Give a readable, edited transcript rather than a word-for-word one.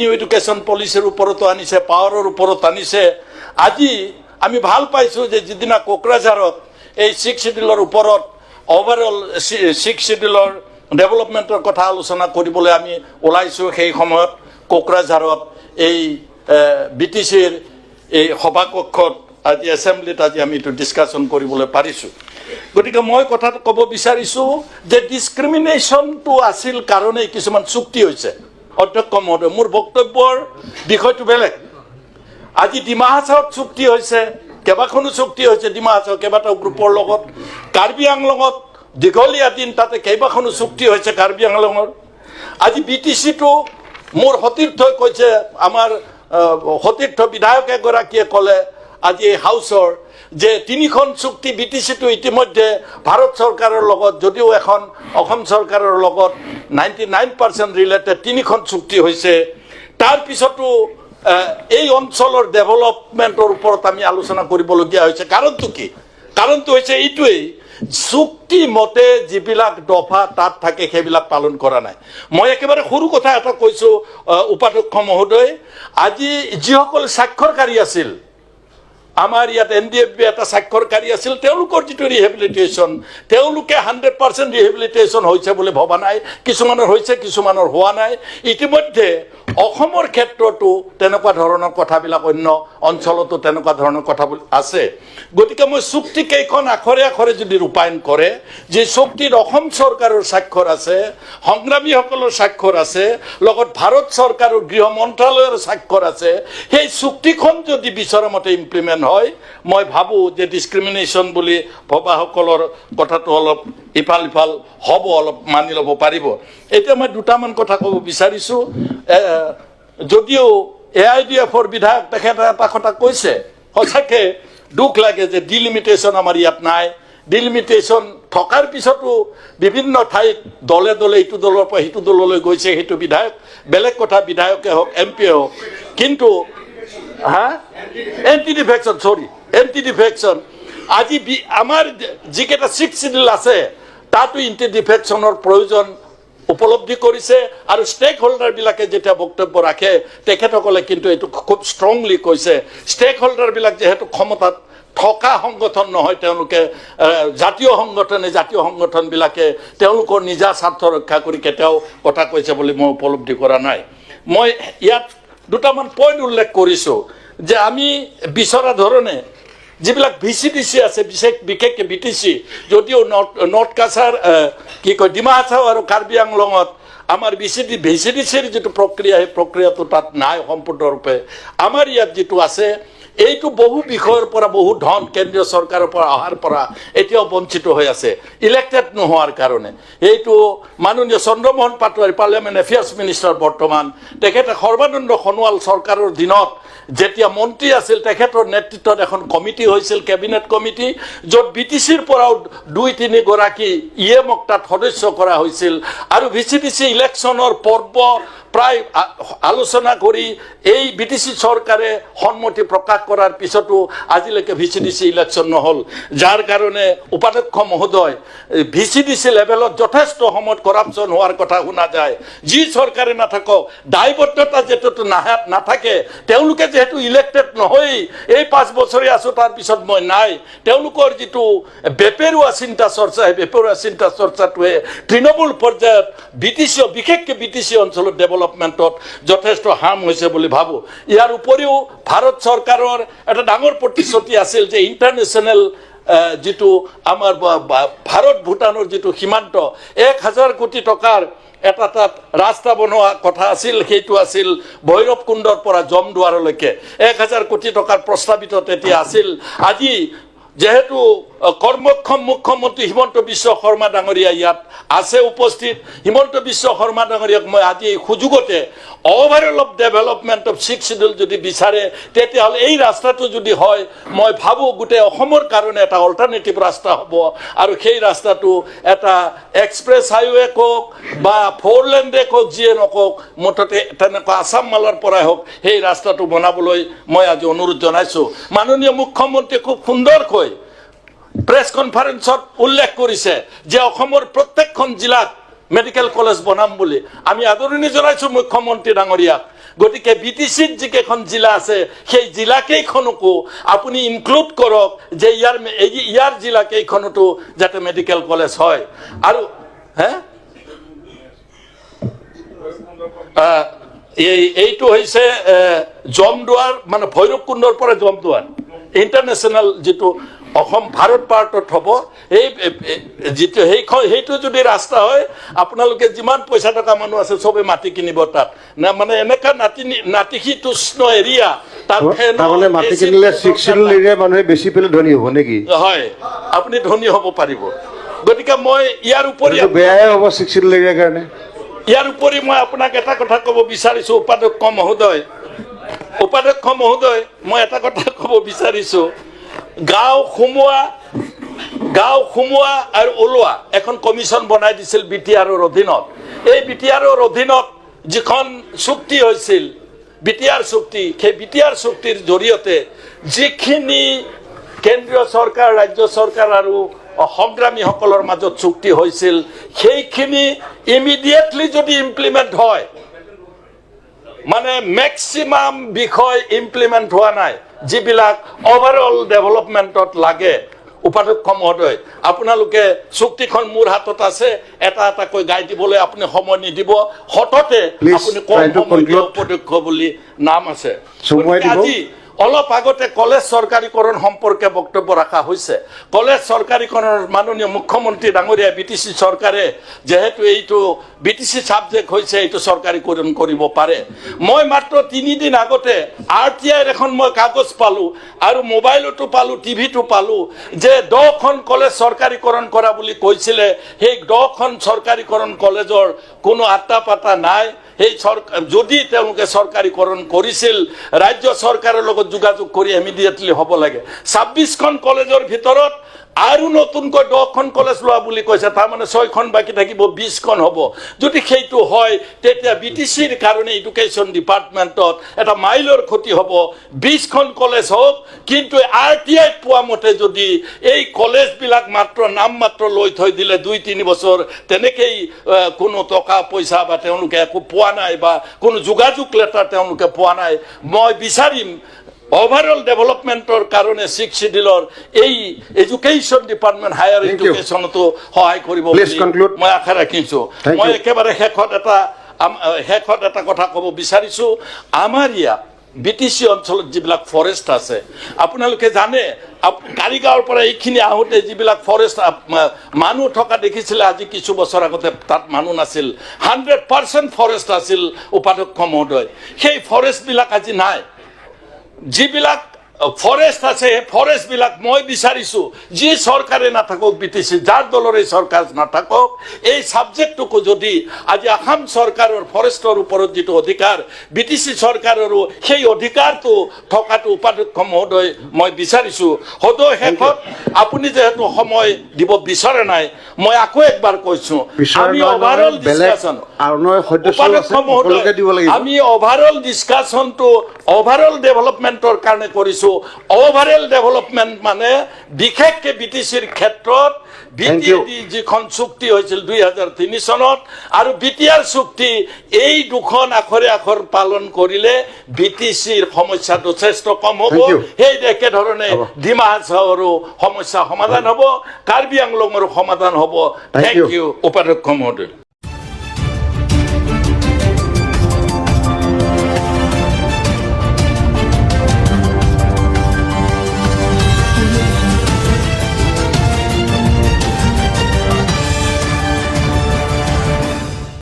New education পলিচিৰ ওপৰতো আনিছে, পাৱাৰৰ ওপৰত আনিছে। আজি আমি ভাল পাইছোঁ যে যিদিনা কোকৰাঝাৰত এই 6 শিডিউলৰ ওপৰত অভাৰঅল 6 শিডিউলৰ ডেভেলপমেণ্টৰ কথা আলোচনা কৰিবলৈ আমি ওলাইছোঁ, সেই সময়ত কোকৰাঝাৰত এই BTCৰ এই সভাকক্ষত আজি এছেম্বলিত আজি আমি এইটো ডিছকাশ্যন কৰিবলৈ পাৰিছোঁ। গতিকে মই কথাটো ক'ব বিচাৰিছোঁ যে ডিছক্ৰিমিনেশ্যনটো আছিল কাৰণেই কিছুমান চুক্তি হৈছে। অধ্যক্ষ মহোদয়, মোৰ বক্তব্যৰ বিষয়টো বেলেগ। আজি ডিমা হাছাওত চুক্তি হৈছে, কেইবাখনো চুক্তি হৈছে ডিমা হাছাও কেইবাটাও গ্ৰুপৰ লগত। কাৰ্বি আংলঙত দীঘলীয়া দিন তাতে কেইবাখনো চুক্তি হৈছে কাৰ্বি আংলঙৰ। আজি BTCটো মোৰ সতীৰ্থই কৈছে, আমাৰ সতীৰ্থ বিধায়ক এগৰাকীয়ে ক'লে আজি এই হাউচৰ যে 3খন চুক্তি BTCটো ইতিমধ্যে ভাৰত চৰকাৰৰ লগত, যদিও এখন অসম চৰকাৰৰ লগত 99% ৰিলেটেড 3খন চুক্তি হৈছে। তাৰপিছতো এই অঞ্চলৰ ডেভেলপমেণ্টৰ ওপৰত আমি আলোচনা কৰিবলগীয়া হৈছে। কাৰণটো কি? কাৰণটো হৈছে এইটোৱেই, চুক্তি মতে যিবিলাক দফা তাত থাকে সেইবিলাক পালন কৰা নাই। মই একেবাৰে সৰু কথা এটা কৈছোঁ উপাধ্যক্ষ মহোদয়, আজি যিসকল স্বাক্ষৰকাৰী আছিল, আমাৰ ইয়াত NDFB এটা স্বাক্ষৰকাৰী আছিল, তেওঁলোকৰ যিটো ৰিহেবিলিটেশ্যন, তেওঁলোকে 100% ৰিহেবিলিটেশ্যন হৈছে বুলি ভবা নাই। কিছুমানৰ হৈছে, কিছুমানৰ হোৱা নাই। ইতিমধ্যে অসমৰ ক্ষেত্ৰতো তেনেকুৱা ধৰণৰ কথাবিলাক অন্য অঞ্চলতো তেনেকুৱা ধৰণৰ কথাবোৰ আছে। গতিকে মই চুক্তিকেইখন আখৰে আখৰে যদি ৰূপায়ণ কৰে, যে চুক্তিত অসম চৰকাৰৰ স্বাক্ষৰ আছে, সংগ্ৰামীসকলৰ স্বাক্ষৰ আছে, লগত ভাৰত চৰকাৰৰ গৃহ মন্ত্ৰালয়ৰ স্বাক্ষৰ আছে, সেই চুক্তিখন যদি বিচৰা মতে ইমপ্লিমেণ্ট হয়, মই ভাবোঁ যে ডিছক্ৰিমিনেশ্যন বুলি ভবাসকলৰ কথাটো অলপ ইফাল সিফাল হ'ব, অলপ মানি ল'ব পাৰিব। এতিয়া মই দুটামান কথা ক'ব বিচাৰিছোঁ। যদিও AIDFৰ বিধায়ক তেখেতে এটা কথা কৈছে, সঁচাকৈ দুখ লাগে যে ডিলিমিটেশ্যন আমাৰ ইয়াত নাই। ডিলিমিটেশ্যন থকাৰ পিছতো বিভিন্ন ঠাইত দলে দলে ইটো দলৰ পৰা সিটো দললৈ গৈছে, সেইটো বিধায়ক বেলেগ কথা, বিধায়কে হওক MP হওক। কিন্তু এণ্টি ডিফেকশ্যন আজি আমাৰ যিকেইটা 6 শিডিউল আছে তাতো এণ্টি ডিফেকশ্যনৰ প্ৰয়োজন উপলব্ধি কৰিছে। আৰু ষ্টেক হোল্ডাৰবিলাকে যেতিয়া বক্তব্য ৰাখে, তেখেতসকলে কিন্তু এইটো খুব ষ্ট্ৰংলি কৈছে, ষ্টেক হোল্ডাৰবিলাক যিহেতু ক্ষমতাত থকা সংগঠন নহয়, তেওঁলোকে জাতীয় সংগঠনবিলাকে তেওঁলোকৰ নিজা স্বাৰ্থ ৰক্ষা কৰি কেতিয়াও কথা কৈছে বুলি মই উপলব্ধি কৰা নাই। মই ইয়াত দুটামান পইণ্ট উল্লেখ কৰিছোঁ যে আমি বিচৰা ধৰণে যিবিলাক VCDC আছে, বিশেষকৈ BTC, যদিও নৰ্থ কাছাৰ কি কয় ডিমা হাছাও আৰু কাৰ্বি আংলঙত আমাৰ VCDCৰ যিটো প্ৰক্ৰিয়া, সেই প্ৰক্ৰিয়াটো তাত নাই সম্পূৰ্ণৰূপে। আমাৰ ইয়াত যিটো আছে, এইটো বহু বিষয়ৰ পৰা বহু ধন কেন্দ্ৰীয় চৰকাৰৰ পৰা অহাৰ পৰা এতিয়াও বঞ্চিত হৈ আছে, ইলেক্টেড নোহোৱাৰ কাৰণে। এইটো মাননীয় Chandramohan Patowary parliament affairs minister বৰ্তমান, তেখেতে সৰ্বানন্দ সোণোৱাল চৰকাৰৰ দিনত যেতিয়া মন্ত্ৰী আছিল, তেখেতৰ নেতৃত্বত এখন কমিটি হৈছিল, কেবিনেট কমিটি, য'ত BTCৰ পৰাও 2-3 গৰাকী EMক তাত সদস্য কৰা হৈছিল। আৰু VCDC ইলেকশ্যনৰ পৰ্ব প্ৰায় আলোচনা কৰি এই BTC চৰকাৰে সন্মতি প্ৰকাশ কৰাৰ পিছতো আজিলৈকে VCDC ইলেকশ্যন নহ'ল, যাৰ কাৰণে উপাধ্যক্ষ মহোদয় VCDC লেভেলত যথেষ্ট সময়ত কৰাপশ্যন হোৱাৰ কথা শুনা যায়। যি চৰকাৰে নাথাকক, দায়বদ্ধতা যিহেতু নাথাকে, তেওঁলোকে যিহেতু ইলেক্টেড নহয়েই, এই 5 বছৰে আছোঁ, তাৰপিছত মই নাই, তেওঁলোকৰ যিটো বেপেৰুৱা চিন্তা চৰ্চা, সেই বেপেৰুৱা চিন্তা চৰ্চাটোৱে তৃণমূল পৰ্যায়ত বিশেষকৈ BTC অঞ্চলত ডেভেলপমেণ্টত যথেষ্ট হাৰ্ম হৈছে বুলি ভাবোঁ। ইয়াৰ উপৰিও ভাৰত চৰকাৰৰ এটা ডাঙৰ প্ৰতিশ্ৰুতি আছিল যে ইণ্টাৰনেশ্যনেল যিটো আমাৰ ভাৰত ভূটানৰ যিটো সীমান্ত, 1000 কোটি টকাৰ এটা তাত ৰাস্তা বনোৱা কথা আছিল, সেইটো আছিল ভৈৰৱকুণ্ডৰ পৰা জমদুৱাৰলৈকে 1000 কোটি টকাৰ প্ৰস্তাৱিত তেতিয়া আছিল। আজি যেহেতু কৰ্মক্ষম মুখ্যমন্ত্ৰী হিমন্ত বিশ্ব শৰ্মা ডাঙৰীয়া ইয়াত আছে উপস্থিত, হিমন্ত বিশ্ব শৰ্মা ডাঙৰীয়াক মই আজি এই সুযোগতে overall of development of 6 schedule যদি বিচাৰে, তেতিয়াহ'লে এই ৰাস্তাটো যদি হয়, মই ভাবোঁ গোটেই অসমৰ কাৰণে এটা অল্টাৰনেটিভ ৰাস্তা হ'ব। আৰু সেই ৰাস্তাটো এটা এক্সপ্ৰেছ হাইৱে কওক বা 4 লেণ্ডে কওক, যিয়ে নকওক, মুঠতে তেনেকুৱা আছাম মালৰ পৰাই হওক, সেই ৰাস্তাটো বনাবলৈ মই আজি অনুৰোধ জনাইছোঁ। মাননীয় মুখ্যমন্ত্ৰীয়ে খুব সুন্দৰকৈ প্ৰেছ কনফাৰেন্সত উল্লেখ কৰিছে যে অসমৰ প্ৰত্যেকখন জিলাত মেডিকেল কলেজ বনাম বুলি। আমি আদৰণি জনাইছোঁ মুখ্যমন্ত্ৰী ডাঙৰীয়াক, গতিকে বিটিচিত যিকেইখন জিলা আছে সেই জিলাকেইখনকো আপুনি ইনক্লুড কৰক যে ইয়াৰ জিলাকেইখনতো যাতে মেডিকেল কলেজ হয় আৰু এইটো হৈছে জমদুৱাৰ মানে ভৈৰৱকুণ্ডৰ পৰা জমদুৱাৰ ইণ্টাৰনেশ্যনেল যিটো অসম ভাৰত পাৰ্টত হ'ব এই যিটো সেইটো যদি ৰাস্তা হয় আপোনালোকে যিমান পইচা টকা মানুহ আছে চবে মাটি কিনিব তাত না মানে এনেকা নাতিশী তুষ্ণ এৰিয়া তাত মানে মাটি কিনিলে 6 শিডিউল এৰিয়া মানুহে বেছি পেলে ধনী হ'ব নেকি হয় আপুনি ধনী হ'ব পাৰিব গতিকে মই ইয়াৰ উপৰি বেয়াই হ'ব 6 শিডিউল এৰিয়াৰ কাৰণে ইয়াৰ উপৰি মই আপোনাক এটা কথা ক'ব বিচাৰিছোঁ উপাধ্যক্ষ মহোদয় মই এটা কথা ক'ব বিচাৰিছোঁ গাঁও সোমোৱা আৰু ওলোৱা এখন কমিশ্যন বনাই দিছিল বিটিআৰৰ অধীনত এই বিটিআৰৰ অধীনত যিখন চুক্তি হৈছিল বিটিআৰ চুক্তি সেই বিটিআৰ চুক্তিৰ জৰিয়তে যিখিনি কেন্দ্ৰীয় চৰকাৰ ৰাজ্য চৰকাৰ আৰু সংগ্ৰামীসকলৰ মাজত চুক্তি হৈছিল সেইখিনি ইমিডিয়েটলি যদি ইমপ্লিমেণ্ট হয় মানে মেক্সিমাম বিষয় ইমপ্লিমেণ্ট হোৱা নাই যিবিলাক অভাৰঅল ডেভেলপমেণ্টত লাগে উপাধ্যক্ষ মহোদয় আপোনালোকে চুক্তিখন মোৰ হাতত আছে এটা এটাকৈ গাই দিবলৈ আপুনি সময় নিদিব হঠতে আপুনি কম সময় উপাধ্যক্ষ বুলি নাম আছে আজি অলপ আগতে কলেজ চৰকাৰীকৰণ সম্পৰ্কে বক্তব্য ৰখা হৈছে কলেজ চৰকাৰীকৰণৰ মাননীয় মুখ্যমন্ত্ৰী ডাঙৰীয়া বিটিচি চৰকাৰে যেহেতু এইটো বিটিচি ছাবজেক্ট হৈছে এইটো চৰকাৰীকৰণ কৰিব পাৰে মই মাত্ৰ 3 দিন আগতে আৰটিআইৰ এখন মই কাগজ পালোঁ আৰু মোবাইলতো পালোঁ টিভিটো পালোঁ যে 10খন কলেজ চৰকাৰীকৰণ কৰা বুলি কৈছিলে সেই 10খন চৰকাৰীকৰণ কলেজৰ কোনো আত্তা পাতা নাই এই যদি তেওঁলোকে চৰকাৰীকৰণ কৰিছিল ৰাজ্য চৰকাৰৰ লগত যোগাযোগ কৰি ইমিডিয়েটলি হ'ব লাগে 26খন কলেজৰ ভিতৰত আৰু নতুনকৈ 10খন কলেজ লোৱা বুলি কৈছে তাৰমানে 6খন বাকী থাকিব 20খন হ'ব যদি সেইটো হয় তেতিয়া বিটিচিৰ কাৰণে এডুকেশ্যন ডিপাৰ্টমেণ্টত এটা মাইলৰ ক্ষতি হ'ব 20খন কলেজ হওক কিন্তু আৰটিআইত পোৱা মতে যদি এই কলেজবিলাক মাত্ৰ নাম মাত্ৰ লৈ থৈ দিলে 2-3 বছৰ তেনেকেই কোনো টকা পইচা বা তেওঁলোকে একো পোৱা নাই বা কোনো যোগাযোগ লেটাৰ তেওঁলোকে পোৱা নাই মই বিচাৰিম overall developmentor karone 6 schedule এই এডুকেশন ডিপাৰ্টমেন্ট হায়াৰ এডুকেশন তো সহায় কৰিব বুলি মই আশা ৰাখিছো মই একেবাৰে শেষত এটা কথা ক'ব বিচাৰিছো আমাৰ ইয়া বিটিসি অঞ্চলত যিবিলাক ফৰেষ্ট আছে আপোনালোকে জানে কাৰিগাঁৱৰ পৰা এইখিনি আহোতে যিবিলাক ফৰেষ্ট মানুহ থকা দেখিছিলে আজি কিছু বছৰ আগতে তাত মানুহ নাছিল 100% ফৰেষ্ট আছিল উপাধ্যক্ষ মহোদয় সেই ফৰেষ্ট বিলাক আজি নাই যিবিলাক ফৰেষ্ট আছে ফৰেষ্ট বিলাক মই বিচাৰিছো যি চৰকাৰে নাথাকক বিটিসি যাৰ দলৰে চৰকাৰ নাথাকক এই সাবজেক্টটো যদি আজি আসাম চৰকাৰৰ ফৰেষ্টৰ ওপৰত যেটো অধিকাৰ বিটিসি চৰকাৰৰো সেই অধিকাৰটো থকাটো উপাধ্যক্ষ মহোদয় মই বিচাৰিছো হয়তো শেষত আপুনি যেহেতু সময় দিব বিচাৰে নাই মই আকৌ একবাৰ কৈছো আমি ওভাৰঅল ডিসকাশন আমি ওভাৰঅল ডিসকাশনটো ওভাৰঅল ডেভেলপমেন্টৰ কাৰণে কৰিছো overall development মানে বিশেষকে বিটিসিৰ ক্ষেত্ৰত বিটিডি যিখন চুক্তি হৈছিল 2003 চনত আৰু বিটিআৰ চুক্তি এই দুখন আখৰে আখৰ পালন কৰিলে বিটিসিৰ সমস্যা যথেষ্ট কম হ'ব সেই একে ধৰণে ডিমা হাছাওৰো সমস্যা সমাধান হ'ব কাৰ্বি আংলঙৰো সমাধান হ'ব থ্যাংক ইউ উপাধ্যক্ষ মহোদয়